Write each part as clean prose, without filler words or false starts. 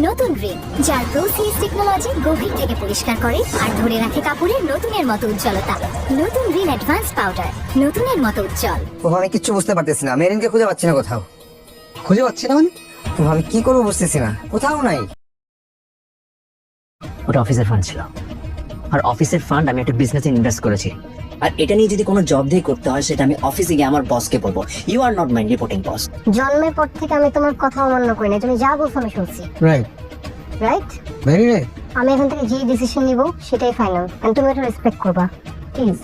নতুন রিন, যার প্রোসিএস টেকনোলজি গভীর থেকে পরিষ্কার করে আর ধরে রাখে কাপড়ের নতুনের মতো উজ্জ্বলতা। নতুন রিন অ্যাডভান্স পাউডার, নতুনের মতো উজ্জ্বল। আমি কিচ্ছু বুঝতে পারতেছি না, মেরিনকে খুঁজে পাচ্ছি না কোথাও। খুঁজে পাচ্ছি না মানে? আমি কি করবো বুঝতেছি না, কোথাও নাই। ওটা অফিসের ফান্ড ছিল, আর অফিসের ফান্ড আমি একটা বিজনেসে ইনভেস্ট করেছি। আর এটা নিয়ে যদি কোনো জব দিয়ে করতে হয়, সেটা আমি অফিসে গিয়ে আমার বসকে বলবো। You are not my reporting boss. জন্মের পর থেকে আমি তোমার কথা অমান্য করি না, তুমি যা বলছো আমি শুনছি। Right right? Very right. আমি এখান থেকে যে ডিসিশন নিব সেটাই ফাইনাল, এন্ড তুমি এটা রেসপেক্ট করবা প্লিজ।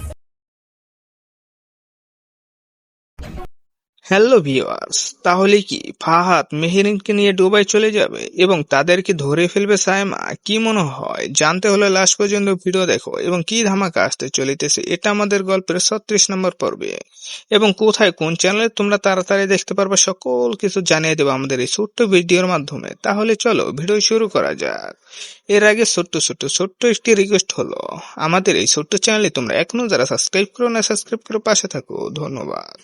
হ্যালো ভিউয়ার্স, তাহলে কি ফাহাদ মেহেরিনকে নিয়ে দুবাই চলে যাবে এবং তাদেরকে ধরে ফেলবে সাইমা? কি মনে হয়? জানতে হলে লাস্ট পর্যন্ত ভিডিও দেখো এবং কি ধামাকা আসতে চলিতেছে এটা আমাদের গল্পের 36 নম্বর পর্বে, এবং কোথায় কোন চ্যানেলে তোমরা তাড়াতাড়ি দেখতে পারবে সকল কিছু জানিয়ে দেবো আমাদের এই ছোট্ট ভিডিওর মাধ্যমে। তাহলে চলো ভিডিও শুরু করা যাক। এর আগে ছোট্ট একটি রিকোয়েস্ট হলো, আমাদের এই ছোট্ট চ্যানেলে তোমরা এখনো যারা সাবস্ক্রাইব করো না, সাবস্ক্রাইব করে পাশে থাকো। ধন্যবাদ।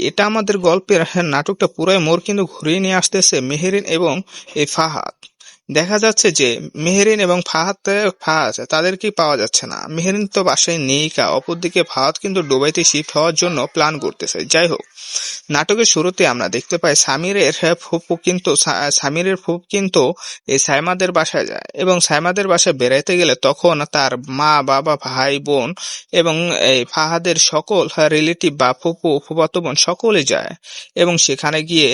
এটা আমাদের গল্পের নাটকটা পুরাই মোড় কিন্তু ঘুরিয়ে নিয়ে আসতেছে মেহেরিন এবং এই ফাহাদ। দেখা যাচ্ছে যে মেহেরিন এবং ফাহাদ তাদেরকে পাওয়া যাচ্ছে না। মেহেরিন তো বাসায় নেই, অপরদিকে ফাহাদ কিন্তু দুবাইতে শিফট হওয়ার জন্য প্ল্যান করতেছে। যাই হোক, নাটকের শুরুতে আমরা দেখতে পাই সামিরের ফুফু কিন্তু এই সাইমাদের বাসায় যায়, এবং সাইমাদের বাসায় বেড়াইতে গেলে তখন তার মা, বাবা, ভাই, বোন এবং এই ফাহাদের সকল রিলেটিভ বা ফুফাতো বোন সকলে যায়, এবং সেখানে গিয়ে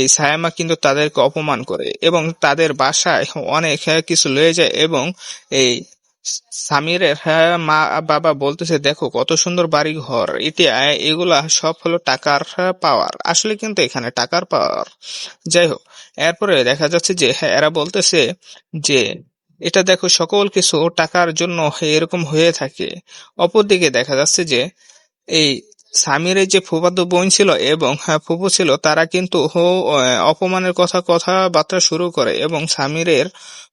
এই সাইমা কিন্তু তাদেরকে অপমান করে এবং তাদের বাসায় অনেক কিছু লয়ে যায়। এবং এই সামিরের মা বাবা বলতেছে, দেখো কত সুন্দর বাড়ি ঘর, এগুলা সব হলো টাকার পাওয়ার। আসলে কিন্তু এখানে টাকার পাওয়ার। যাই হোক, এরপরে দেখা যাচ্ছে যে এরা বলতেছে যে এটা দেখো সকল কিছু টাকার জন্য এরকম হয়ে থাকে। অপরদিকে দেখা যাচ্ছে যে এই সামিরের যে ফুফাতো বোন ছিল এবং ফুফু ছিল, তারা কিন্তু অপমানের কথাবার্তা শুরু করে, এবং সামিরের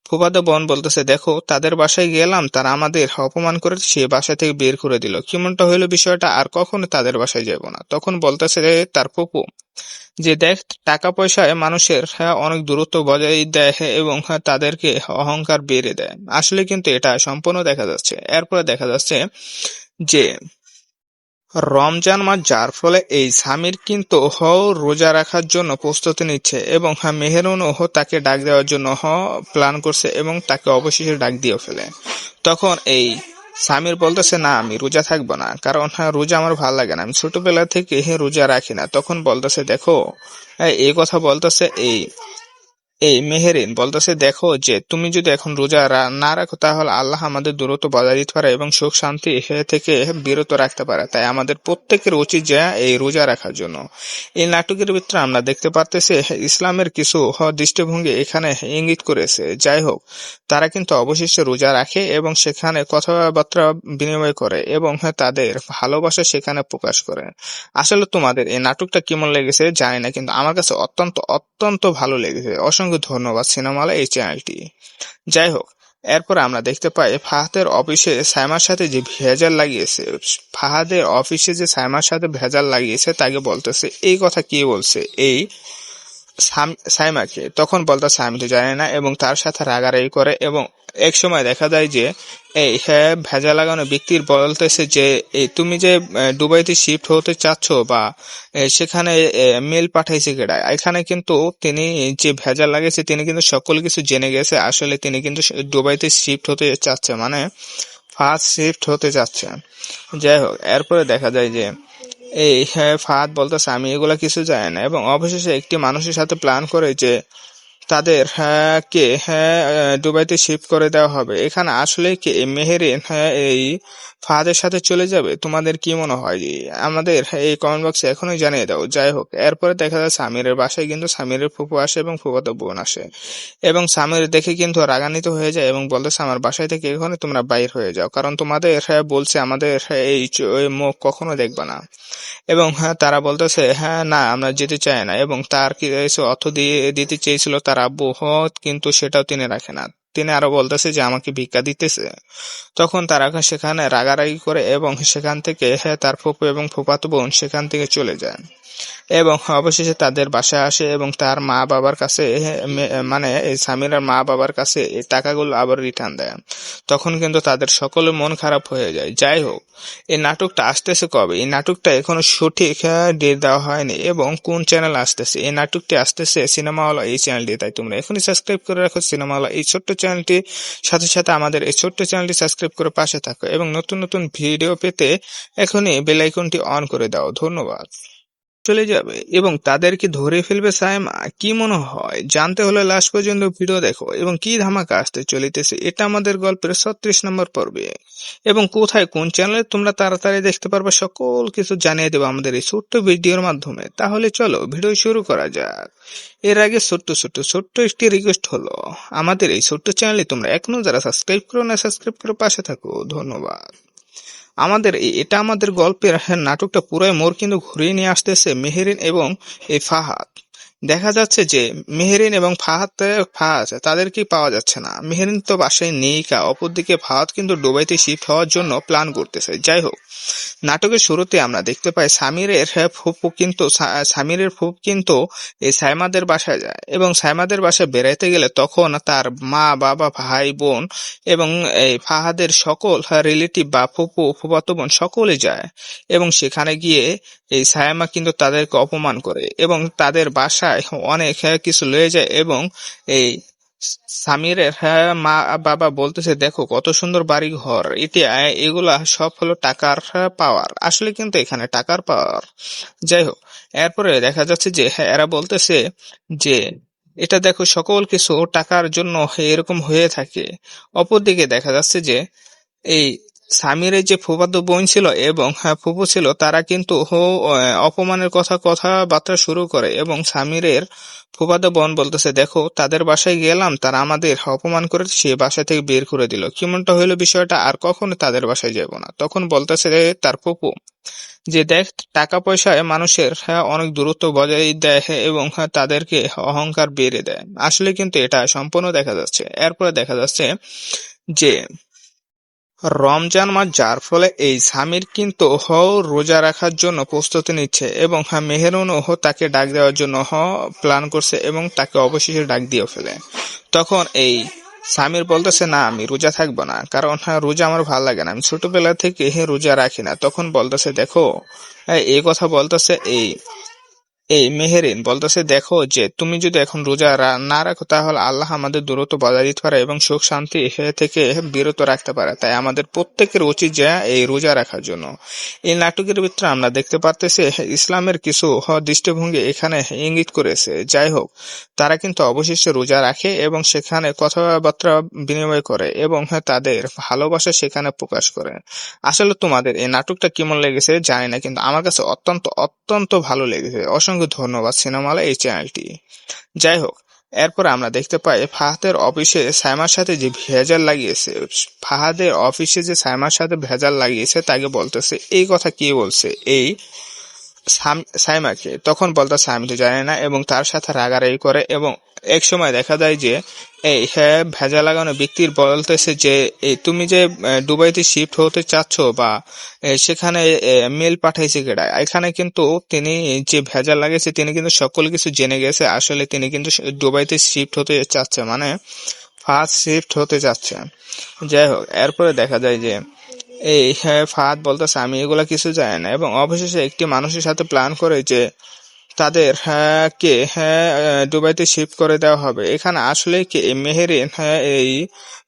ফুফাতো বোন বলতেছে, দেখো তাদের বাসায় গেলাম, তারা আমাদের অপমান করে সে বাসা থেকে বের করে দিল, কেমনটা হইলো বিষয়টা, আর কখনো তাদের বাসায় যাব না। তখন বলতেছে তার ফুফু যে দেখ, টাকা পয়সায় মানুষের অনেক দূরত্ব বজায় দেয় এবং তাদেরকে অহংকার বেড়ে দেয়। আসলে কিন্তু এটা সম্পূর্ণ দেখা যাচ্ছে। এরপরে দেখা যাচ্ছে যে রমজান মাস, যার ফলে এই সামির কিন্তু রোজা রাখার জন্য প্রস্তুতি নিচ্ছে, এবং মেহেরুনও তাকে ডাক দেওয়ার জন্য প্ল্যান করছে এবং তাকে অবশেষে ডাক দিয়ে ফেলে। তখন এই সামির বলতেছে, না আমি রোজা থাকবো না, কারণ রোজা আমার ভালো লাগে না, আমি ছোটবেলা থেকে রোজা রাখি না। তখন বলতেছে, দেখো এই কথা বলতেছে এই মেহেরিন বলতেছে, দেখো যে তুমি যদি এখন রোজা না রাখো, তাহলে আল্লাহ আমাদের দূরত্ব বজায় দিতে পারে এবং সুখ শান্তি থেকে বিরত রাখতে পারে। তাই আমাদের প্রত্যেকের উচিত যে এই রোজা রাখার জন্য। এই নাটকের ভিতরে আমরা দেখতে পারতেছি ইসলামের কিছু দৃষ্টিভঙ্গি এখানে ইঙ্গিত করেছে। যাই হোক, তারা কিন্তু অবশেষে রোজা রাখে এবং সেখানে কথাবার্তা বিনিময় করে এবং তাদের ভালোবাসা সেখানে প্রকাশ করে। আসলে তোমাদের এই নাটকটা কেমন লেগেছে জানি না, কিন্তু আমার কাছে অত্যন্ত অত্যন্ত ভালো লেগেছে। অসংখ্য ধন্যবাদ সিনেমালা এই চ্যানেলটি। যাই হোক, এরপর আমরা দেখতে পাই ফাহাদের অফিসে সাইমার সাথে যে ভেজাল লাগিয়েছে তাকে বলতেছে, এই কথা কি বলছে এই সাইমাকে? তখন বলতেছে, আমি তো জানি না, এবং তার সাথে রাগারাগি করে। এবং এক সময় দেখা যায় যে এই ভেজা লাগানো ব্যক্তির বলতেছে যে এই তুমি যে দুবাইতে শিফট হতে চাচ্ছ বা সেখানে মেল পাঠাইছে কেডা? এখানে কিন্তু তিনি যে ভেজা লাগিয়েছে তিনি কিন্তু সকল কিছু জেনে গেছে। আসলে তিনি কিন্তু দুবাইতে শিফট হতে চাচ্ছে, মানে ফার্স্ট শিফট হতে চাচ্ছে। যাই হোক, এরপরে দেখা যায় যে এই ফাহাদ বলতেছে, আমি এগুলা কিছু জানি না, এবং অবশেষে একটি মানুষের সাথে প্ল্যান করে যে তাদের দুবাইতে শিফট করে দেওয়া হবে। এখানে আসলে কি মেহেরিন এই ফাহাদের সাথে চলে যাবে? তোমাদের কি মনে হয়? আমাদের এই কমেন্ট বক্সে এখনই জানিয়ে দাও। যাই হোক, এরপরে দেখা যায় সামিরের বাসায় কিন্তু সামিরের ফুফু আসে এবং ফুফাতো বোন আসে, এবং সামির দেখে কিন্তু রাগান্বিত হয়ে যায় এবং বলতেছে, আমার বাসায় থেকে এখানে তোমরা বাইর হয়ে যাও, কারণ তোমাদের বলছে আমাদের এই মুখ কখনো দেখবা না। এবং তারা বলতেছে, না আমরা যেতে চাই না, এবং তার কিছু অর্থ দিতে চেয়েছিল তার আব্বু, কিন্তু সেটাও তিনি রাখে না। তিনি আরো বলতেছে যে আমাকে ভিক্ষা দিতেছে। তখন তারা সেখানে রাগারাগি করে এবং সেখান থেকে তার ফুফু এবং ফুফাতো বোন সেখান থেকে চলে যায়। এবং অবশেষে তাদের বাসায় আসে এবং তার মা বাবার কাছে মানে এই সামিরার মা বাবার কাছে এই টাকাগুলো আবার রিটার্ন দেয়। তখন কিন্তু তাদের সকলের মন খারাপ হয়ে যায়। যাই হোক, এই নাটকটা আসতেছে কবে? এই নাটকটা এখনো সঠিক ডেট দেওয়া হয়নি এবং কোন চ্যানেল আসতেছে। এই নাটকটি আসতেছে সিনেমাওয়ালা এই চ্যানেলটি। তাই তোমরা এখনই সাবস্ক্রাইব করে রাখো সিনেমাওয়ালা এই ছোট্ট চ্যানেলটি, সাথে সাথে আমাদের এই ছোট্ট চ্যানেলটি সাবস্ক্রাইব করে পাশে থাকো এবং নতুন নতুন ভিডিও পেতে এখনই বেল আইকনটি অন করে দাও। ধন্যবাদ। চলে যাবে এবং তাদেরকে ধরে ফেলবে সাইমা, কি মনে হয়? জানতে হলে লাস্ট পর্যন্ত ভিডিও দেখো এবং কি ধামাকা আসতে চলিতেছে এটা আমাদের গল্পের 36 নম্বর পর্বে এবং কোথায় কোন চ্যানেলে তোমরা তাড়াতাড়ি দেখতে পারবে সকল কিছু জানিয়ে দেবো আমাদের এই ছোট্ট ভিডিওর মাধ্যমে। তাহলে চলো ভিডিও শুরু করা যাক। এর আগে ছোট্ট একটি রিকোয়েস্ট হলো, আমাদের এই ছোট্ট চ্যানেলে তোমরা এখনো যারা সাবস্ক্রাইব করো না, সাবস্ক্রাইব করে পাশে থাকো। ধন্যবাদ। এটা আমাদের গল্পের নাটকটা পুরাই মোড় কিন্তু ঘুরিয়ে নিয়ে আসতেছে মেহেরিন এবং এই ফাহাদ। দেখা যাচ্ছে যে মেহেরিন এবং ফাহাদ তাদেরকে পাওয়া যাচ্ছে না। মেহেরিন তো বাসায় নেই, অপরদিকে ফাহাদ কিন্তু দুবাইতে শিফট হওয়ার জন্য প্ল্যান করতেছে। যাই হোক, নাটকের শুরুতে আমরা দেখতে পাই সামিরের ফুফু কিন্তু এই সাইমাদের বাসায় যায় এবং সাইমাদের বাসায় বেড়াইতে গেলে তখন তার মা বাবা ভাই বোন এবং এই ফাহাদের সকল রিলেটিভ বা ফুফাতো বোন সকলে যায় এবং সেখানে গিয়ে এই সাইমা কিন্তু তাদেরকে অপমান করে এবং তাদের বাসায় অনেক কিছু লয়ে যায় এবং এই সামিরের মা বাবা বলতেছে, দেখো কত সুন্দর বাড়ি ঘর, এগুলা সব হলো টাকার পাওয়ার। আসলে কিন্তু এখানে টাকার পাওয়ার। যাই হোক, এরপরে দেখা যাচ্ছে যে এরা বলতেছে যে এটা দেখো সকল কিছু টাকার জন্য এরকম হয়ে থাকে। অপরদিকে দেখা যাচ্ছে যে এই সামিরের যে ফুফাতো বোন ছিল এবং ফুফু ছিল, তারা কিন্তু অপমানের কথাবার্তা শুরু করে এবং সামিরের ফুফাতো বোন বলতেছে, দেখো তাদের বাসায় গেলাম, তারা আমাদের অপমান করে সে বাসা থেকে বের করে দিল, কেমনটা হইলো বিষয়টা, আর কখনো তাদের বাসায় যাব না। তখন বলতেছে তার ফুফু যে দেখ, টাকা পয়সায় মানুষের অনেক দূরত্ব বজায় দেয় এবং তাদেরকে অহংকার বেড়ে দেয়। আসলে কিন্তু এটা সম্পূর্ণ দেখা যাচ্ছে। এরপরে দেখা যাচ্ছে যে রমজান মাস, যার ফলে এই সামির কিন্তু রোজা রাখার জন্য প্রস্তুতি নিচ্ছে এবং মেহেরুনও তাকে ডাক দেওয়ার জন্য প্ল্যান করছে এবং তাকে অবশেষে ডাক দিয়ে ফেলে। তখন এই সামির বলতেছে, না আমি রোজা থাকবো না, কারণ রোজা আমার ভালো লাগে না, আমি ছোটবেলা থেকে রোজা রাখি না। তখন বলতেছে, দেখো এই কথা বলতেছে এই মেহেরিন বলতেছে, দেখো যে তুমি যদি এখন রোজা না রাখো তাহলে আল্লাহ আমাদের দূরত্ব বজায় দিতে পারে এবং সুখ শান্তি থেকে বিরত রাখতে পারে। তাই আমাদের প্রত্যেকের উচিত যে এই রোজা রাখার জন্য। এই নাটকের ভিতরে আমরা দেখতে পারতেছি ইসলামের কিছু দৃষ্টিভঙ্গি এখানে ইঙ্গিত করেছে। যাই হোক, তারা কিন্তু অবশেষে রোজা রাখে এবং সেখানে কথাবার্তা বিনিময় করে এবং তাদের ভালোবাসা সেখানে প্রকাশ করে। আসলে তোমাদের এই নাটকটা কেমন লেগেছে জানি না, কিন্তু আমার কাছে অত্যন্ত ভালো লেগেছে। অসংখ্য ধন্যবাদ সিনেমালা এই চ্যানেলটি। যাই হোক, এরপর আমরা দেখতে পাই ফাহাদের অফিসে সাইমার সাথে যে ভেজাল লাগিয়েছে তাকে বলতেছে, এই কথা কে বলছে এই সাইমাকে? তখন বলতেছে, আমি তো জানি না এবং তার সাথে রাগারাগি করে এবং এক সময় দেখা যায় যে এই ভেজা লাগানো ব্যক্তির বলতেছে যে তুমি যে দুবাইতে শিফট হতে চাচ্ছ বা সেখানে মেল পাঠাইছে কেডা? এখানে কিন্তু তিনি যে ভেজা লাগিয়েছে তিনি কিন্তু সকল কিছু জেনে গেছে। আসলে তিনি কিন্তু দুবাইতে শিফট হতে চাচ্ছে, মানে ফার্স্ট শিফট হতে চাচ্ছে। যাই হোক, এরপরে দেখা যায় যে এই ফাহাদ বলতেছে, আমি এগুলা কিছু জানি না এবং অবশেষে একটি মানুষের সাথে প্ল্যান করে যে তাদের দুবাইতে শিফট করে দেওয়া হবে। এখানে আসলে কি মেহেরিন এই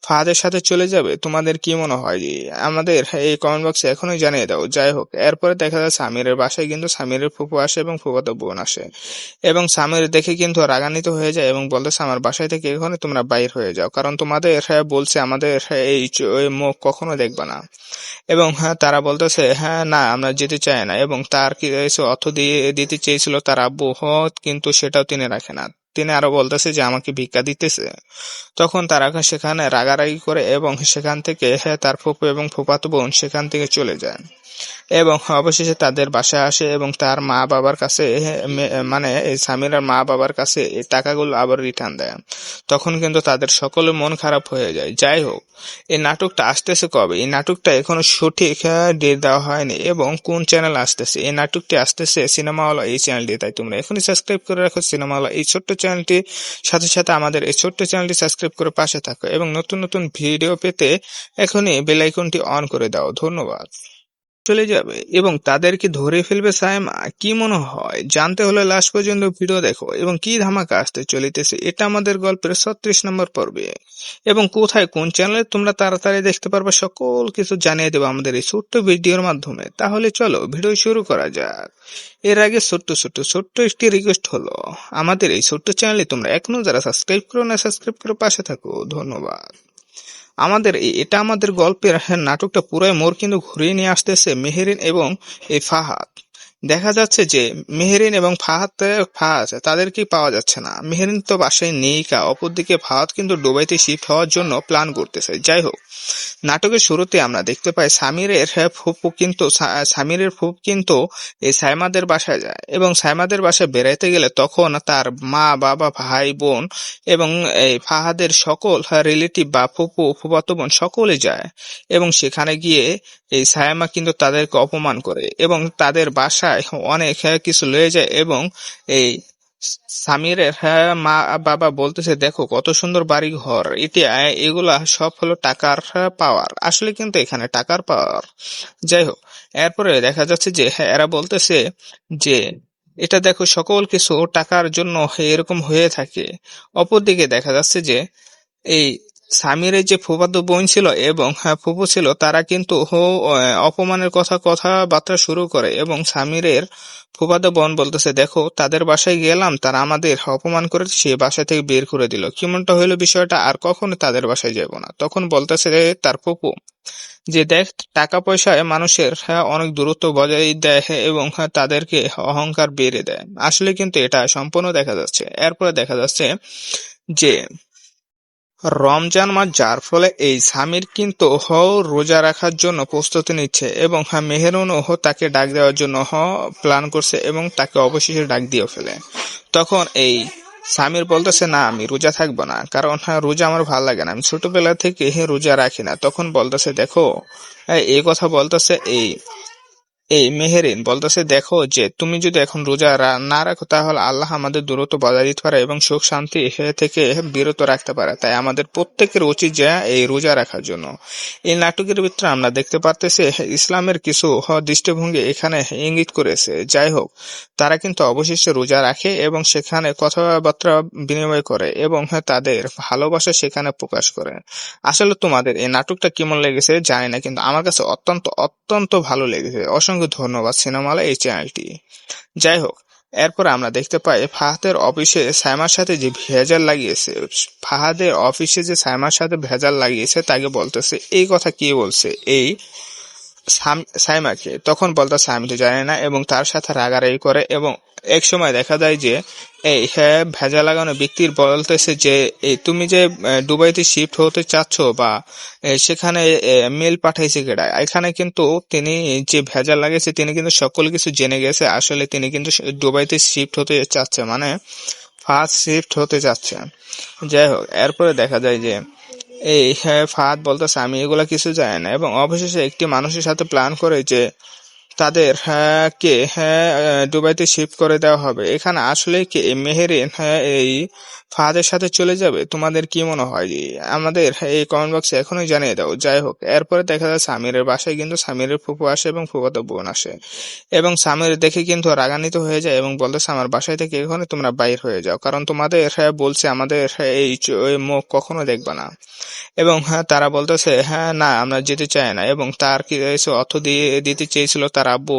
ফাহাদের সাথে চলে যাবে? তোমাদের কি মনে হয়? আমাদের এই কমেন্ট বক্সে এখনই জানিয়ে দাও। যাই হোক, এরপরে দেখা যায় সামিরের বাসায় কিন্তু সামিরের ফুফু আসে এবং ফুফাতো বোন আসে এবং সামির দেখে কিন্তু রাগান্বিত হয়ে যায় এবং বলতেছে, আমার বাসায় থেকে এখানে তোমরা বাইর হয়ে যাও, কারণ তোমাদের বলছে আমাদের এই মুখ কখনো দেখবে না। এবং তারা বলতেছে, না আমরা যেতে চাই না এবং তার কিছু অর্থ দিতে চেয়েছিল তার আব্বু, কিন্তু সেটাও তিনি রাখে না। তিনি আরো বলতেছে যে আমাকে ভিক্ষা দিতেছে। তখন তারা সেখানে রাগারাগি করে এবং সেখান থেকে তার ফুফু এবং ফুফাতো বোন সেখান থেকে চলে যায়। এবং অবশেষে তাদের বাসায় আসে এবং তার মা বাবার কাছে মানে এই সামিরার মা বাবার কাছে এই টাকাগুলো আবার রিটার্ন দেয়। তখন কিন্তু তাদের সকলের মন খারাপ হয়ে যায়। যাই হোক, এই নাটকটা আসতেছে কবে? এই নাটকটা এখনো সঠিক ডেট দেওয়া হয়নি এবং কোন চ্যানেল আসতেছে। এই নাটকটি আসতেছে সিনেমাওয়ালা এই চ্যানেলটি, তাই তোমরা এখনই সাবস্ক্রাইব করে রাখো সিনেমাওয়ালা এই ছোট্ট চ্যানেলটি, সাথে সাথে আমাদের এই ছোট্ট চ্যানেলটি সাবস্ক্রাইব করে পাশে থাকো এবং নতুন নতুন ভিডিও পেতে এখনই বেল আইকনটি অন করে দাও। ধন্যবাদ। চলে যাবে এবং তাদেরকে ধরে ফেলবে সাইমা, কি মনে হয়? জানতে হলে লাস্ট পর্যন্ত ভিডিও দেখো এবং কি ধামাকা আসতে চলিতেছে এটা আমাদের গল্পের 36 নম্বর পর্বে এবং কোথায় কোন চ্যানেলে তোমরা তাড়াতাড়ি দেখতে পারবে সকল কিছু জানিয়ে দেবো আমাদের এই ছোট্ট ভিডিওর মাধ্যমে। তাহলে চলো ভিডিও শুরু করা যাক। এর আগে ছোট্ট একটি রিকোয়েস্ট হলো, আমাদের এই ছোট্ট চ্যানেলে তোমরা এখনো যারা সাবস্ক্রাইব করো না, সাবস্ক্রাইব করে পাশে থাকো। ধন্যবাদ। এটা আমাদের গল্পের নাটকটা পুরাই মোড় কিন্তু ঘুরিয়ে নিয়ে আসতেছে মেহেরিন এবং এই ফাহাদ। দেখা যাচ্ছে যে মেহেরিন এবং ফাহাদ তাদেরকে পাওয়া যাচ্ছে না। মেহেরিন তো বাসায় নেই, অপরদিকে ফাহাদ কিন্তু দুবাইতে শিফট হওয়ার জন্য প্ল্যান করতেছে। যাই হোক, নাটকের শুরুতে আমরা দেখতে পাই সামিরের ফুফু কিন্তু এই সাইমাদের বাসায় যায় এবং সাইমাদের বাসায় বেড়াইতে গেলে তখন তার মা বাবা ভাই বোন এবং এই ফাহাদের সকল রিলেটিভ বা ফুফাতো বোন সকলে যায় এবং সেখানে গিয়ে এই সাইমা কিন্তু তাদেরকে অপমান করে এবং তাদের বাসায় অনেক কিছু লয়ে যায় এবং এই সামিরের মা বাবা বলতেছে, দেখো কত সুন্দর বাড়ি ঘর, এগুলা সব হলো টাকার পাওয়ার। আসলে কিন্তু এখানে টাকার পাওয়ার। যাই হোক, এরপরে দেখা যাচ্ছে যে এরা বলতেছে যে এটা দেখো সকল কিছু টাকার জন্য এরকম হয়ে থাকে। অপরদিকে দেখা যাচ্ছে যে এই সামিরের যে ফুফাতো বোন ছিল এবং ফুফু ছিল, তারা কিন্তু অপমানের কথাবার্তা শুরু করে এবং সামিরের ফুফাতো বোন বলতেছে, দেখো তাদের বাসায় গেলাম, তারা আমাদের অপমান করে সে বাসা থেকে বের করে দিল, কেমনটা হইলো বিষয়টা, আর কখনো তাদের বাসায় যাব না। তখন বলতেছে তার ফুফু যে দেখ, টাকা পয়সায় মানুষের অনেক দূরত্ব বজায় দেয় এবং তাদেরকে অহংকার বেড়ে দেয়। আসলে কিন্তু এটা সম্পূর্ণ দেখা যাচ্ছে। এরপরে দেখা যাচ্ছে যে রমজান মাস, যার ফলে এই সামির কিন্তু রোজা রাখার জন্য প্রস্তুতি নিচ্ছে এবং মেহেরুনও তাকে ডাক দেওয়ার জন্য প্ল্যান করছে এবং তাকে অবশেষে ডাক দিয়ে ফেলে। তখন এই সামির বলতেছে, না আমি রোজা থাকবো না, কারণ রোজা আমার ভালো লাগে না, আমি ছোটবেলা থেকে রোজা রাখি না। তখন বলতেছে, দেখো এই কথা বলতেছে এই মেহেরিন বলতেছে, দেখো যে তুমি যদি এখন রোজা না রাখো তাহলে আল্লাহ আমাদের দূরত্ব বজায় দিতে পারে এবং সুখ শান্তি থেকে বিরত রাখতে পারে। তাই আমাদের প্রত্যেকের উচিত যে এই রোজা রাখার জন্য। এই নাটকের ভিতরে আমরা দেখতে পারতেছি ইসলামের কিছু দৃষ্টিভঙ্গি এখানে ইঙ্গিত করেছে। যাই হোক, তারা কিন্তু অবশেষে রোজা রাখে এবং সেখানে কথাবার্তা বিনিময় করে এবং তাদের ভালোবাসা সেখানে প্রকাশ করে। আসলে তোমাদের এই নাটকটা কেমন লেগেছে জানি না, কিন্তু আমার কাছে অত্যন্ত ভালো লেগেছে। অসংখ্য ধন্যবাদ সিনেমালা এই চ্যানেলটি। যাই হোক, এরপর আমরা দেখতে পাই ফাহাদের অফিসে সাইমার সাথে যে ভেজাল লাগিয়েছে তাকে বলতেছে, এই কথা কি বলছে এই সাইমাকে। তখন বলতেছে, আমি তো জানি না এবং তার সাথে রাগারাগি করে এবং এক সময় দেখা যায় যে এই ভেজা লাগানো ব্যক্তির বলতেছে যে এই তুমি যে দুবাইতে শিফট হতে চাচ্ছ বা সেখানে মেল পাঠাইছে কেডা। এখানে কিন্তু তিনি যে ভেজা লাগিয়েছে তিনি কিন্তু সকল কিছু জেনে গেছে। আসলে তিনি কিন্তু দুবাইতে শিফট হতে চাচ্ছে, মানে ফার্স্ট শিফট হতে চাচ্ছে। যাই হোক, এরপরে দেখা যায় যে এই ফাহাদ বলতেছে, আমি এগুলা কিছু জানি না এবং অবশেষে একটি মানুষের সাথে প্ল্যান করে যে তাদের দুবাইতে শিফট করে দেওয়া হবে। এখানে আসলে কি মেহেরিন এই ফাহাদের সাথে চলে যাবে? তোমাদের কি মনে হয়? আমাদের এই কমেন্ট বক্সে এখনই জানিয়ে দাও। যাই হোক, এরপরে দেখা যায় সামিরের বাসায় কিন্তু সামিরের ফুফু আসে এবং ফুফাতো বোন আসে এবং সামির দেখে কিন্তু রাগান্বিত হয়ে যায় এবং বলতেছে, আমার বাসায় থেকে এখনই তোমরা বাইর হয়ে যাও, কারণ তোমাদের বলছে আমাদের এই মুখ কখনো দেখবা না। এবং তারা বলতেছে, না আমরা যেতে চাই না এবং তার কিছু অর্থ দিতে চেয়েছিল তার আব্বু,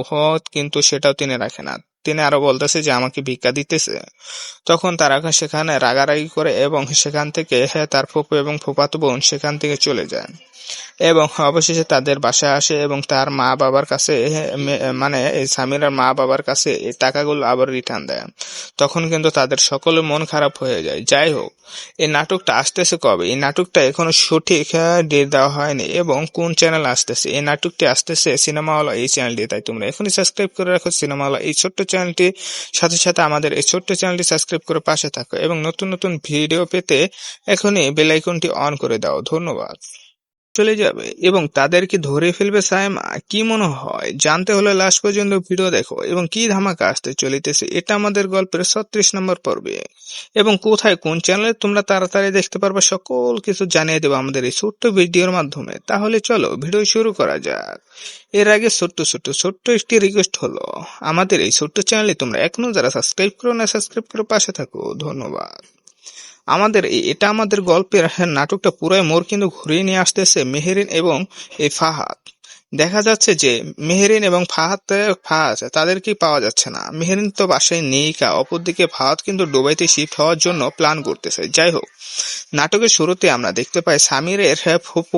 কিন্তু সেটাও তিনি রাখে না। তিনি আরো বলতেছে যে আমাকে ভিক্ষা দিতেছে। তখন তারা সেখানে রাগারাগি করে এবং সেখান থেকে তার ফুফু এবং ফুফাতো বোন সেখান থেকে চলে যায়। এবং অবশেষে তাদের বাসায় আসে এবং তার মা বাবার কাছে মানে এই সামিরার মা বাবার কাছে এই টাকাগুলো আবার রিটার্ন দেয়। তখন কিন্তু তাদের সকলের মন খারাপ হয়ে যায়। যাই হোক, এই নাটকটা আসতেছে কবে? এই নাটকটা এখনো সঠিক ডেট দেওয়া হয়নি এবং কোন চ্যানেল আসতেছে। এই নাটকটি আসতেছে সিনেমাওয়ালা এই চ্যানেলটি, তাই তোমরা এখনই সাবস্ক্রাইব করে রাখো সিনেমাওয়ালা এই ছোট্ট চ্যানেলটি, সাথে সাথে আমাদের এই ছোট্ট চ্যানেলটি সাবস্ক্রাইব করে পাশে থাকো এবং নতুন নতুন ভিডিও পেতে এখনই বেল আইকনটি অন করে দাও। ধন্যবাদ। চলে যাবে এবং তাদেরকে ধরে ফেলবে সাইমা, কি মনে হয়? জানতে হলে লাস্ট পর্যন্ত ভিডিও দেখো এবং কি ধামাকা আসতে চলিতেছে এটা আমাদের গল্পের 36 নম্বর পর্বে এবং কোথায় কোন চ্যানেলে তোমরা তাড়াতাড়ি দেখতে পারবে সকল কিছু জানিয়ে দেবো আমাদের এই ছোট্ট ভিডিওর মাধ্যমে। তাহলে চলো ভিডিও শুরু করা যাক। এর আগে ছোট্ট একটি রিকোয়েস্ট হলো, আমাদের এই ছোট্ট চ্যানেলে তোমরা এখনো যারা সাবস্ক্রাইব করো না, সাবস্ক্রাইব করে পাশে থাকো। ধন্যবাদ। এটা আমাদের গল্পের নাটকটা পুরাই মোড় কিন্তু ঘুরিয়ে নিয়ে আসতেছে মেহেরিন এবং এই ফাহাদ। দেখা যাচ্ছে যে মেহেরিন এবং ফাহাদ তাদেরকে পাওয়া যাচ্ছে না। মেহেরিন তো বাসায় নেই, অপরদিকে ফাহাদ কিন্তু দুবাইতে শিফট হওয়ার জন্য প্ল্যান করতেছে। যাই হোক, নাটকের শুরুতে আমরা দেখতে পাই সামিরের ফুফু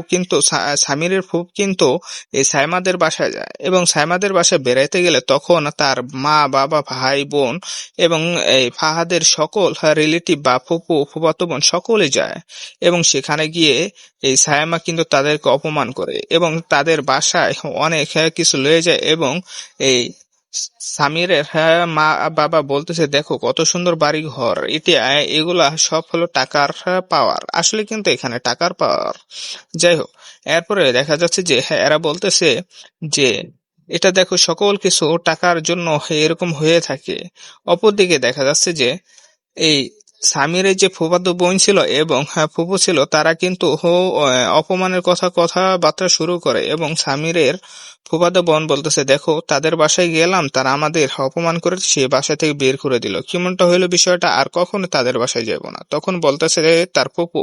কিন্তু এই সাইমাদের বাসায় যায় এবং সাইমাদের বাসায় বেড়াইতে গেলে তখন তার মা বাবা ভাই বোন এবং এই ফাহাদের সকল রিলেটিভ বা ফুফাতো বোন সকলে যায় এবং সেখানে গিয়ে এই সাইমা কিন্তু তাদেরকে অপমান করে এবং তাদের বাসায় অনেক কিছু লয়ে যায় এবং এই সামিরের মা বাবা বলতেছে, দেখো কত সুন্দর বাড়ি ঘর, এগুলা সব হলো টাকার পাওয়ার। আসলে কিন্তু এখানে টাকার পাওয়ার। যাই হোক, এরপরে দেখা যাচ্ছে যে এরা বলতেছে যে এটা দেখো সকল কিছু টাকার জন্য এরকম হয়ে থাকে। অপরদিকে দেখা যাচ্ছে যে এই সামিরের যে ফুফাতো বোন ছিল এবং ফুফু ছিল, তারা কিন্তু অপমানের কথাবার্তা শুরু করে এবং সামিরের ফুফাতো বোন বলতেছে, দেখো তাদের বাসায় গেলাম, তারা আমাদের অপমান করে সে বাসা থেকে বের করে দিল, কেমনটা হইলো বিষয়টা, আর কখনো তাদের বাসায় যাব না। তখন বলতেছে তার ফুফু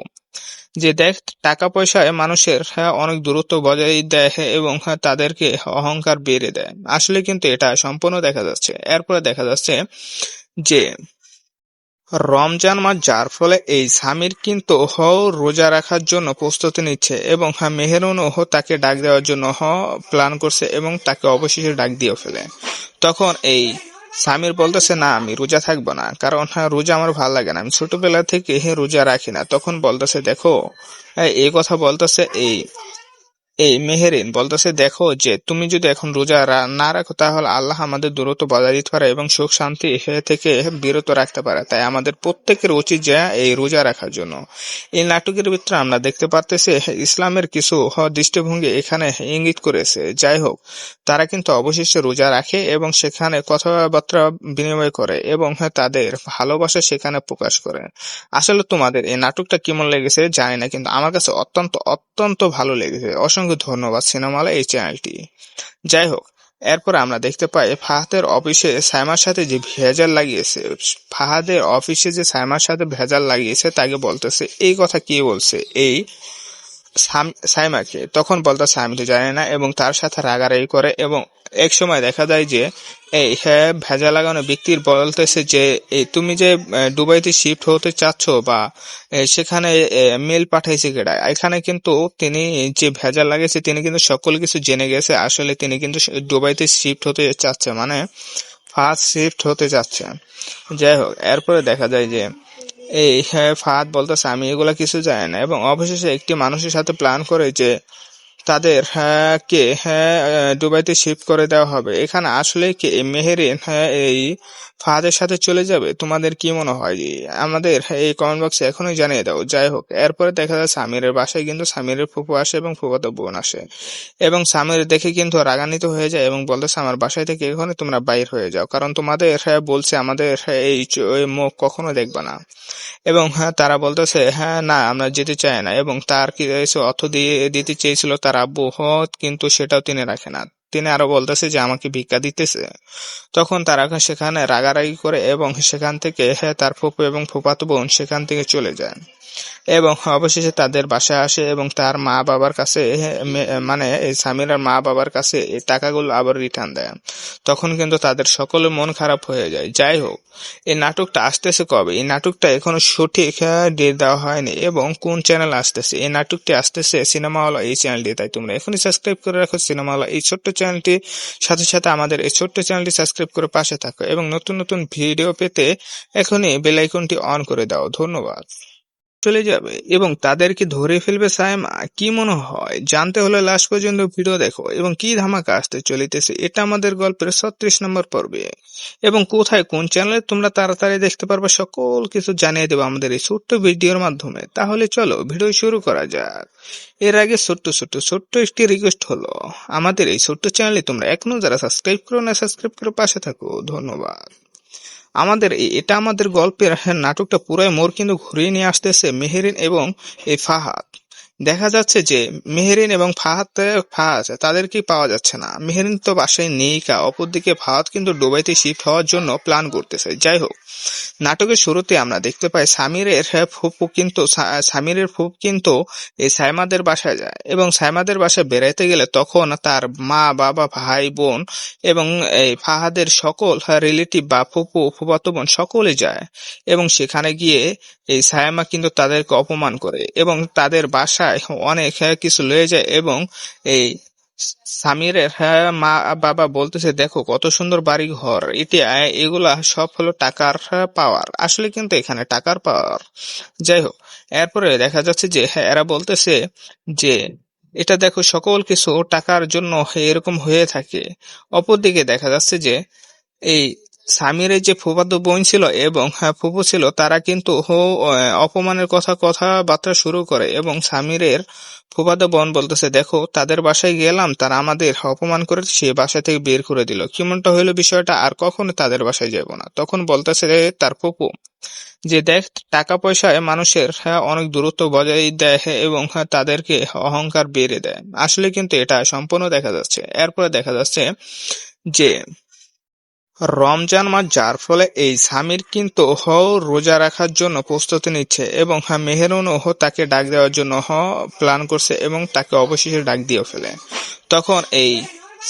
যে দেখ, টাকা পয়সায় মানুষের অনেক দূরত্ব বজায় দেয় এবং তাদেরকে অহংকার বেড়ে দেয়। আসলে কিন্তু এটা সম্পূর্ণ দেখা যাচ্ছে। এরপরে দেখা যাচ্ছে যে রমজান মাস, যার ফলে এই সামির কিন্তু রোজা রাখার জন্য প্রস্তুতি নিচ্ছে এবং মেহেরুনও তাকে ডাক দেওয়ার জন্য প্ল্যান করছে এবং তাকে অবশেষে ডাক দিয়ে ফেলে। তখন এই সামির বলতেছে, না আমি রোজা থাকবো না, কারণ রোজা আমার ভালো লাগে না, আমি ছোটবেলা থেকে রোজা রাখি না। তখন বলতেছে, দেখো এই কথা বলতেছে এই মেহেরিন বলতেছে, দেখো যে তুমি যদি এখন রোজা না রাখো তাহলে আল্লাহ আমাদের দূরত্ব বজায় দিতে পারে এবং সুখ শান্তি থেকে বিরত রাখতে পারে। তাই আমাদের প্রত্যেকের উচিত যে এই রোজা রাখার জন্য। এই নাটকের ভিতরে আমরা দেখতে পারতেছি ইসলামের কিছু দৃষ্টিভঙ্গি এখানে ইঙ্গিত করেছে। যাই হোক, তারা কিন্তু অবশেষে রোজা রাখে এবং সেখানে কথাবার্তা বিনিময় করে এবং তাদের ভালোবাসা সেখানে প্রকাশ করে। আসলে তোমাদের এই নাটকটা কেমন লেগেছে জানি না, কিন্তু আমার কাছে অত্যন্ত ভালো লেগেছে। অসংখ্য ধন্যবাদ সিনেমালা এই চ্যানেলটি। যাই হোক, এরপর আমরা দেখতে পাই ফাহাদের অফিসে সাইমার সাথে যে ভেজাল লাগিয়েছে তাকে বলতেছে, এই কথা কি বলছে এই সাইমাকে। তখন বলতেছে, আমি তো জানি না এবং তার সাথে রাগারাগি করে এবং এক সময় দেখা যায় যে এই ভেজা লাগানো ব্যক্তির বলতেছে যে এই তুমি যে দুবাইতে শিফট হতে চাচ্ছ বা সেখানে মেল পাঠাইছে কেডা। এখানে কিন্তু তিনি যে ভেজা লাগাইছে তিনি কিন্তু সকল কিছু জেনে গেছে। আসলে তিনি কিন্তু দুবাইতে শিফট হতে চাচ্ছে, মানে ফার্স্ট শিফট হতে চাচ্ছে। যাই হোক, এরপরে দেখা যায় যে এই ফাহাদ বলতেছে, আমি এগুলা কিছু জানি না এবং অবশেষে একটি মানুষের সাথে প্ল্যান করে যে তাদের দুবাইতে শিফট করে দেওয়া হবে। এখানে আসলে কি মেহেরিন এই ফাহাদের সাথে চলে যাবে? তোমাদের কি মনে হয়? আমাদের এই কমেন্ট বক্সে এখনই জানিয়ে দাও। যাই হোক, এরপরে দেখা যায় সামিরের বাসায় কিন্তু সামিরের ফুফু আসে এবং ফুফাতো বোন আসে এবং সামির দেখে কিন্তু রাগান্বিত হয়ে যায় এবং বলতেছে, আমার বাসায় থেকে এখানে তোমরা বাইর হয়ে যাও, কারণ তোমাদের বলছে আমাদের এই মুখ কখনো দেখবে না। এবং তারা বলতেছে, না আমরা যেতে চাই না এবং তার কিছু অর্থ দিতে চেয়েছিল তার আব্বু, কিন্তু সেটাও তিনি রাখে না। তিনি আরো বলতেছে যে আমাকে ভিক্ষা দিতেছে। তখন তারা সেখানে রাগারাগি করে এবং সেখান থেকে তার ফুফু এবং ফুফাতো বোন সেখান থেকে চলে যায়। এবং অবশেষে তাদের বাসায় আসে এবং তার মা বাবার কাছে মানে এই সামিরার মা বাবার কাছে এই টাকাগুলো আবার রিটার্ন দেয়। তখন কিন্তু তাদের সকলের মন খারাপ হয়ে যায়। যাই হোক, এই নাটকটা আসতেছে কবে? এই নাটকটা এখনো সঠিক ডেট দেওয়া হয়নি এবং কোন চ্যানেল আসতেছে। এই নাটকটি আসতেছে সিনেমাওয়ালা এই চ্যানেলটি। তাই তোমরা এখনই সাবস্ক্রাইব করে রাখো সিনেমাওয়ালা এই ছোট্ট চ্যানেলটি, সাথে সাথে আমাদের এই ছোট্ট চ্যানেলটি সাবস্ক্রাইব করে পাশে থাকো এবং নতুন নতুন ভিডিও পেতে এখনই বেল আইকনটি অন করে দাও। ধন্যবাদ। চলে যাবে এবং তাদেরকে ধরে ফেলবে সাইমা, কি মনে হয়? জানতে হলে লাস্ট পর্যন্ত ভিডিও দেখো এবং কি ধামাকা আসতে চলিতেছে এটা আমাদের গল্পের 36 নম্বর পর্বে এবং কোথায় কোন চ্যানেলে তোমরা তাড়াতাড়ি দেখতে পারবে সকল কিছু জানিয়ে দেবো আমাদের এই ছোট্ট ভিডিওর মাধ্যমে। তাহলে চলো ভিডিও শুরু করা যাক। এর আগে ছোট্ট একটি রিকোয়েস্ট হলো, আমাদের এই ছোট্ট চ্যানেলে তোমরা এখনো যারা সাবস্ক্রাইব করো না, সাবস্ক্রাইব করে পাশে থাকো। ধন্যবাদ। এটা আমাদের গল্পের নাটকটা পুরাই মোড় কিন্তু ঘুরিয়ে নিয়ে আসতেছে মেহেরিন এবং এই ফাহাদ। দেখা যাচ্ছে যে মেহেরিন এবং ফাহাদ তাদেরকে পাওয়া যাচ্ছে না। মেহেরিন তো বাসায় নেই, অপরদিকে ফাহাদ কিন্তু দুবাইতে শিফট হওয়ার জন্য প্ল্যান করতেছে। যাই হোক, নাটকের শুরুতে আমরা দেখতে পাই সামিরের ফুফু কিন্তু এই সাইমাদের বাসায় যায় এবং সাইমাদের বাসায় বেড়াইতে গেলে তখন তার মা বাবা ভাই বোন এবং এই ফাহাদের সকল রিলেটিভ বা ফুফাতো বোন সকলে যায় এবং সেখানে গিয়ে এই সাইমা কিন্তু তাদেরকে অপমান করে এবং তাদের বাসায় অনেক কিছু লয়ে যায় এবং এই সামিরের মা বাবা বলতেছে, দেখো কত সুন্দর বাড়ি ঘর, এগুলা সব হলো টাকার পাওয়ার। আসলে কিন্তু এখানে টাকার পাওয়ার। যাই হোক, এরপরে দেখা যাচ্ছে যে এরা বলতেছে যে এটা দেখো সকল কিছু টাকার জন্য এরকম হয়ে থাকে। অপরদিকে দেখা যাচ্ছে যে এই সামিরের যে ফুফাতো বোন ছিল এবং ফুফু ছিল, তারা কিন্তু অপমানের কথাবার্তা শুরু করে এবং সামিরের ফুফাতো বোন বলতেছে, দেখো তাদের বাসায় গেলাম, তারা আমাদের অপমান করে সে বাসা থেকে বের করে দিল, কেমনটা হইলো বিষয়টা, আর কখনো তাদের বাসায় যাব না। তখন বলতেছে তার ফুফু যে দেখ, টাকা পয়সায় মানুষের অনেক দূরত্ব বজায় দেয় এবং তাদেরকে অহংকার বেড়ে দেয়। আসলে কিন্তু এটা সম্পূর্ণ দেখা যাচ্ছে। এরপরে দেখা যাচ্ছে যে রমজান মাস, যার ফলে এই সামির কিন্তু রোজা রাখার জন্য প্রস্তুতি নিচ্ছে এবং মেহেরুনও তাকে ডাক দেওয়ার জন্য প্ল্যান করছে এবং তাকে অবশেষে ডাক দিয়ে ফেলে। তখন এই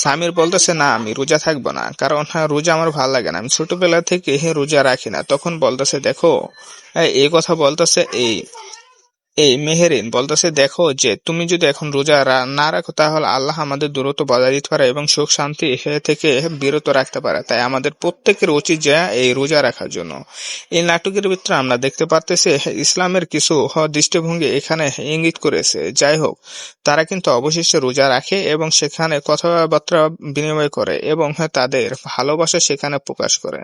সামির বলতেছে, না আমি রোজা থাকবো না, কারণ রোজা আমার ভালো লাগে না, আমি ছোটবেলা থেকে রোজা রাখি না। তখন বলতেছে, দেখো এই কথা বলতেছে এই মেহেরিন বলতেছে, দেখো যে তুমি যদি এখন রোজা না রাখো তাহলে আল্লাহ আমাদের দূরত্ব বজায় দিতে পারে এবং সুখ শান্তি থেকে বিরত রাখতে পারে। তাই আমাদের প্রত্যেকের উচিত যে এই রোজা রাখার জন্য। এই নাটকের ভিতরে আমরা দেখতে পারতেছি ইসলামের কিছু দৃষ্টিভঙ্গি এখানে ইঙ্গিত করেছে। যাই হোক, তারা কিন্তু অবশেষে রোজা রাখে এবং সেখানে কথাবার্তা বিনিময় করে এবং তাদের ভালোবাসা সেখানে প্রকাশ করে।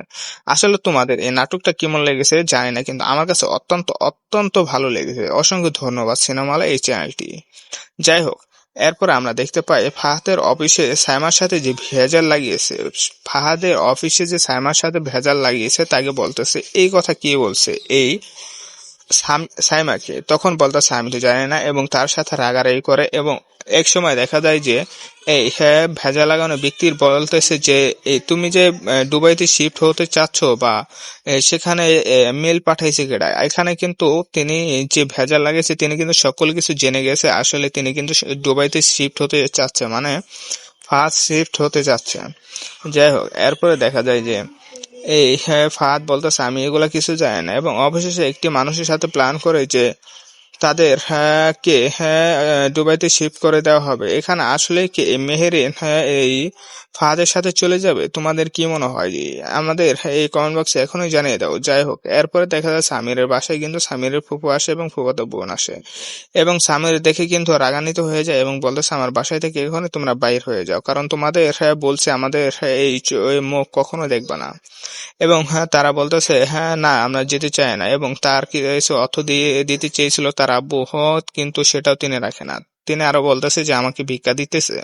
আসলে তোমাদের এই নাটকটা কেমন লেগেছে জানি না, কিন্তু আমার কাছে অত্যন্ত ভালো লেগেছে। অসংখ্য ধন্যবাদ সিনেমালা এই চ্যানেলটি। যাই হোক, এরপর আমরা দেখতে পাই ফাহাদের অফিসে সাইমার সাথে যে ভেজাল লাগিয়েছে তাকে বলতেছে, এই কথা কে বলছে এই সাইমাকে? তখন বলতেছে, আমি তো জানি না, এবং তার সাথে রাগারাগি করে এবং এক সময় দেখা যায় যে এই ভেজা লাগানো ব্যক্তির বলতেছে যে এই তুমি যে দুবাইতে শিফট হতে চাচ্ছ বা সেখানে মেল পাঠাইছে কেডা? এখানে কিন্তু তিনি যে ভেজা লাগিয়েছে তিনি কিন্তু সকল কিছু জেনে গেছে। আসলে তিনি কিন্তু দুবাইতে শিফট হতে চাচ্ছে, মানে ফার্স্ট শিফট হতে চাচ্ছে। যাই হোক, এরপরে দেখা যায় যে এই ফাহাদ বলতেছে, আমি এগুলা কিছু জানি না, এবং অবশেষে একটি মানুষের সাথে প্ল্যান করে যে তাদের দুবাইতে শিফট করে দেওয়া হবে। এখানে আসলে কি মেহেরিন এই ফাহাদের সাথে চলে যাবে? তোমাদের কি মনে হয়? আমাদের এই কমেন্ট বক্সে এখনই জানিয়ে দাও। যাই হোক, এরপরে দেখা যায় সামিরের বাসায় কিন্তু সামিরের ফুফু আসে এবং ফুফাতো বোন আসে এবং সামির দেখে কিন্তু রাগান্বিত হয়ে যায় এবং বলতেছে, আমার বাসায় থেকে এখানে তোমরা বাইর হয়ে যাও, কারণ তোমাদের বলছে আমাদের এই মুখ কখনো দেখবে না। এবং তারা বলতেছে, না আমরা যেতে চাই না, এবং তার কিছু অর্থ দিতে চেয়েছিল তার আব্বু, কিন্তু সেটাও তিনি রাখে না। তিনি আরো বলতেছে যে আমাকে ভিক্ষা দিতেছে।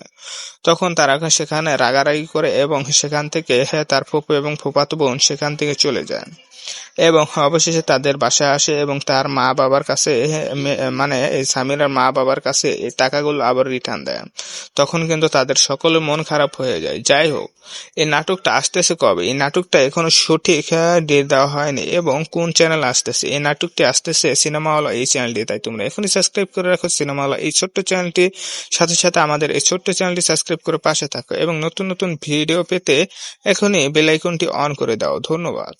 তখন তারা সেখানে রাগারাগি করে এবং সেখান থেকে তার ফুপু এবং ফুফাতো বোন সেখান থেকে চলে যায় এবং অবশেষে তাদের বাসায় আসে এবং তার মা বাবার কাছে মানে এই সামিরার মা বাবার কাছে এই টাকাগুলো আবার রিটার্ন দেয়। তখন কিন্তু তাদের সকলের মন খারাপ হয়ে যায়। যাই হোক, এই নাটকটা আসতেছে কবে? এই নাটকটা এখনো সঠিক ডেট দেওয়া হয়নি এবং কোন চ্যানেল আসতেছে। এই নাটকটি আসতেছে সিনেমাওয়ালা এই চ্যানেলটি, তাই তোমরা এখনই সাবস্ক্রাইব করে রাখো সিনেমাওয়ালা এই ছোট্ট চ্যানেলটি, সাথে সাথে আমাদের এই ছোট্ট চ্যানেলটি সাবস্ক্রাইব করে পাশে থাকো এবং নতুন নতুন ভিডিও পেতে এখনই বেল আইকনটি অন করে দাও। ধন্যবাদ।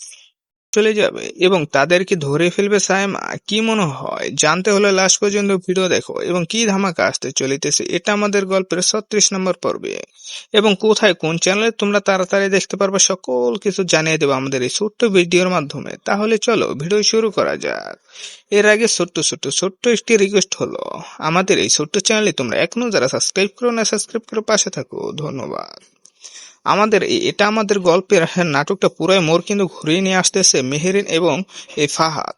চলে যাবে এবং তাদেরকে ধরে ফেলবে সাইমা, কি মনে হয়? জানতে হলে লাস্ট পর্যন্ত ভিডিও দেখো এবং কি ধামাকা আসতে চলিতেছে এটা আমাদের গল্পের 36 নম্বর পর্বে এবং কোথায় কোন চ্যানেলে তোমরা তাড়াতাড়ি দেখতে পারবে সকল কিছু জানিয়ে দেবো আমাদের এই ছোট্ট ভিডিওর মাধ্যমে। তাহলে চলো ভিডিও শুরু করা যাক। এর আগে ছোট্ট একটি রিকোয়েস্ট হলো, আমাদের এই ছোট্ট চ্যানেলে তোমরা এখনো যারা সাবস্ক্রাইব করো না, সাবস্ক্রাইব করে পাশে থাকো। ধন্যবাদ। এটা আমাদের গল্পের নাটকটা পুরাই মোড় কিন্তু ঘুরিয়ে নিয়ে আসতেছে মেহেরিন এবং এই ফাহাদ।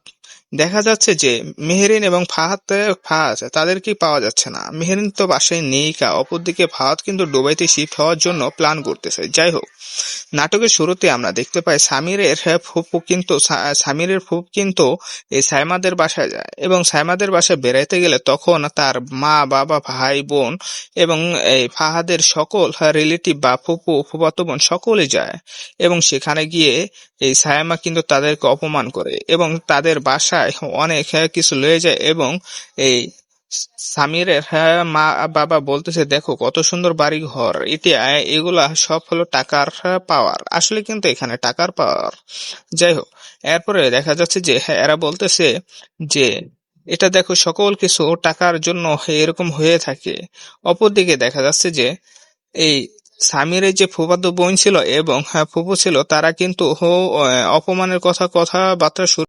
দেখা যাচ্ছে যে মেহেরিন এবং ফাহাদ তাদেরকে পাওয়া যাচ্ছে না। মেহেরিন তো বাসায় নেই, অপরদিকে ফাহাদ কিন্তু দুবাইতে শিফট হওয়ার জন্য প্ল্যান করতেছে। যাই হোক, নাটকের শুরুতে আমরা দেখতে পাই সামিরের ফুফু কিন্তু এই সাইমাদের বাসায় যায় এবং সাইমাদের বাসায় বেড়াইতে গেলে তখন তার মা বাবা ভাই বোন এবং এই ফাহাদের সকল রিলেটিভ বা ফুফু ফুফাতো বোন সকলে যায় এবং সেখানে গিয়ে এই সাইমা কিন্তু তাদেরকে অপমান করে এবং তাদের বাসায় অনেক কিছু লয়ে যায় এবং এই সামিরের মা বাবা বলতেছে দেখো কত সুন্দর বাড়ি ঘর, এগুলা সব হলো টাকার পাওয়ার। আসলে কিন্তু এখানে টাকার পাওয়ার। যাই হোক, এরপরে দেখা যাচ্ছে যে এরা বলতেছে যে এটা দেখো সকল কিছু টাকার জন্য এরকম হয়ে থাকে। অপরদিকে দেখা যাচ্ছে যে এই সামিরের যে ফুফাতো বোন ছিল এবং ফুফু ছিল তারা কিন্তু অপমানের কথাবার্তা শুরু